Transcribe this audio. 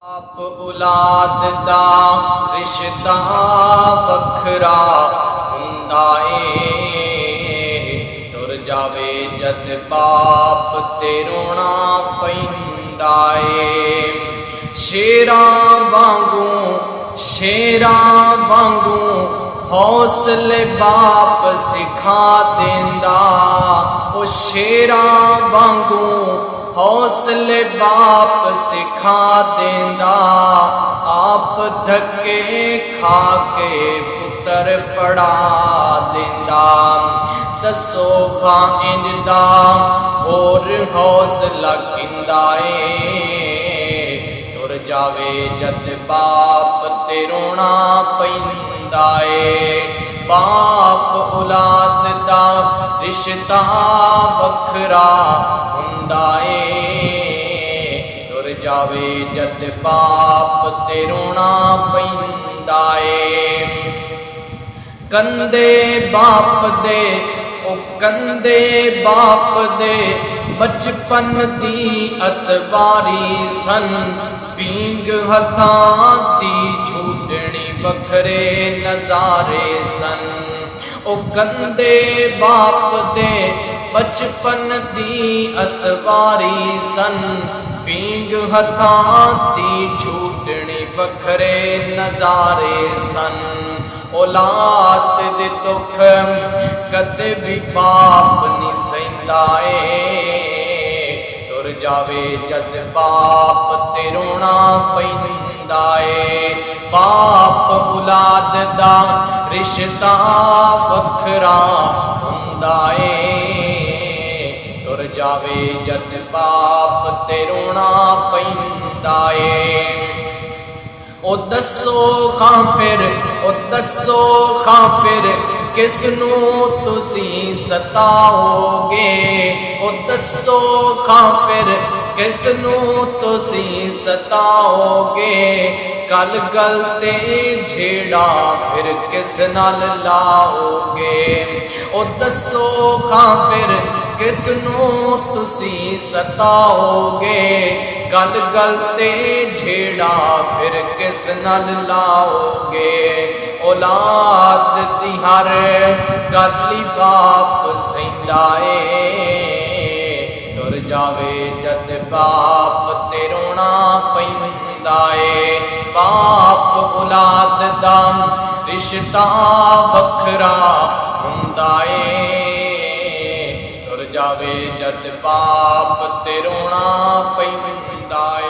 ਆਪ ਔਲਾਦ ਦਾ ਰਿਸ਼ਤਾ ਵੱਖਰਾ ਹੁੰਦਾ ਏ। ਟੁਰ ਜਾਵੇ ਜਦ ਬਾਪ ਤੇ ਰੋਣਾ ਪੈਂਦਾ ਏ। ਸ਼ੇਰਾਂ ਵਾਂਗੂ ਹੌਸਲੇ ਬਾਪ ਸਿਖਾ ਦਿੰਦਾ। ਉਹ ਸ਼ੇਰਾਂ ਵਾਂਗੂ ਹੌਸਲੇ ਬਾਪ ਸਿਖਾ ਦਿੰਦਾ। ਆਪ ਧੱਕੇ ਖਾ ਕੇ ਪੁੱਤਰ ਪੜਾ ਦਿੰਦਾ। ਦੱਸੋ ਖਾਂ ਇੰਜ ਦਾ ਹੋਰ ਹੌਸਲਾ ਕਿੰਦਾ ਏ। ਟੁਰ ਜਾਵੇ ਜਦ ਬਾਪ ਤੇ ਰੋਣਾ ਪੈਂਦਾ ਏ। ਬਾਪ ਔਲਾਦ ਦਾ ਰਿਸ਼ਤਾ ਵੱਖਰਾ ਹੁੰਦਾ ਏ। ਟੁਰ ਜਾਵੇ ਜਦ ਬਾਪ ਤੇ ਰੋਣਾ ਪੈਂਦਾ ਏ। ਕੰਦੇ ਬਾਪ ਦੇ ਬਚਪਨ ਦੀ ਅਸਵਾਰੀ ਸਨ। ਪੀਂਗ ਹੱਥਾਂ ਦੀ ਛੂਟਣੀ ਵੱਖਰੇ ਨਜ਼ਾਰੇ ਸਨ। ਉਹ ਕੰਦੇ ਬਾਪ ਦੇ ਬਚਪਨ ਦੀ ਅਸਵਾਰੀ ਸਨ। ਪੀਂਗ ਹੱਥਾਂ ਦੀ ਛੂਟਣੀ ਵੱਖਰੇ ਨਜ਼ਾਰੇ ਸਨ। ਔਲਾਦ ਦੇ ਦੁੱਖ ਕਦੇ ਵੀ ਬਾਪ ਨਹੀਂ ਸਹਿੰਦਾ ਏ। ਟੁਰ ਜਾਵੇ ਜਦ ਬਾਪ ਤੇ ਰੋਣਾ ਪੈਂਦਾ ਏ। ਬਾਪ ਔਲਾਦ ਦਾ ਰਿਸ਼ਤਾ ਵੱਖਰਾ ਹੁੰਦਾ ਏ। ਟੁਰ ਜਾਵੇ ਜਦ ਬਾਪ ਤੇ ਰੋਣਾ ਪੈਂਦਾ ਏ। ਉਹ ਦੱਸੋ ਖਾਂ ਫਿਰ ਕਿਸ ਨੂੰ ਤੁਸੀਂ ਸਤਾਓਗੇ। ਉਹ ਦੱਸੋ ਖਾਂ ਫਿਰ ਕਿਸ ਨੂੰ ਤੁਸੀਂ ਸਤਾਓਗੇ। ਗੱਲ ਤੇ ਛੇੜਾ ਫਿਰ ਕਿਸ ਨਾਲ ਲਾਓਗੇ। ਉਹ ਦੱਸੋ ਖਾਂ ਫਿਰ ਕਿਸ ਨੂੰ ਤੁਸੀਂ ਸਤਾਓਗੇ। ਗੱਲ ਤੇ ਛੇੜਾ ਫਿਰ ਕਿਸ ਨਾਲ ਲਾਓਗੇ। ਔਲਾਦ ਦੀ ਹਰ ਗੱਲ ਬਾਪ ਸਹਿੰਦਾ ਏ। ਟੁਰ ਜਾਵੇ ਜਦ ਬਾਪ ਤੇ ਰੋਣਾ ਪੈਂਦਾ ਏ। ਬਾਪ ਔਲਾਦ ਦਾ ਰਿਸ਼ਤਾ ਵੱਖਰਾ ਹੁੰਦਾ ਏ। ਟੁਰ ਜਾਵੇ ਜਦ ਬਾਪ ਤੇ ਰੋਣਾ ਪੈਂਦਾ ਏ।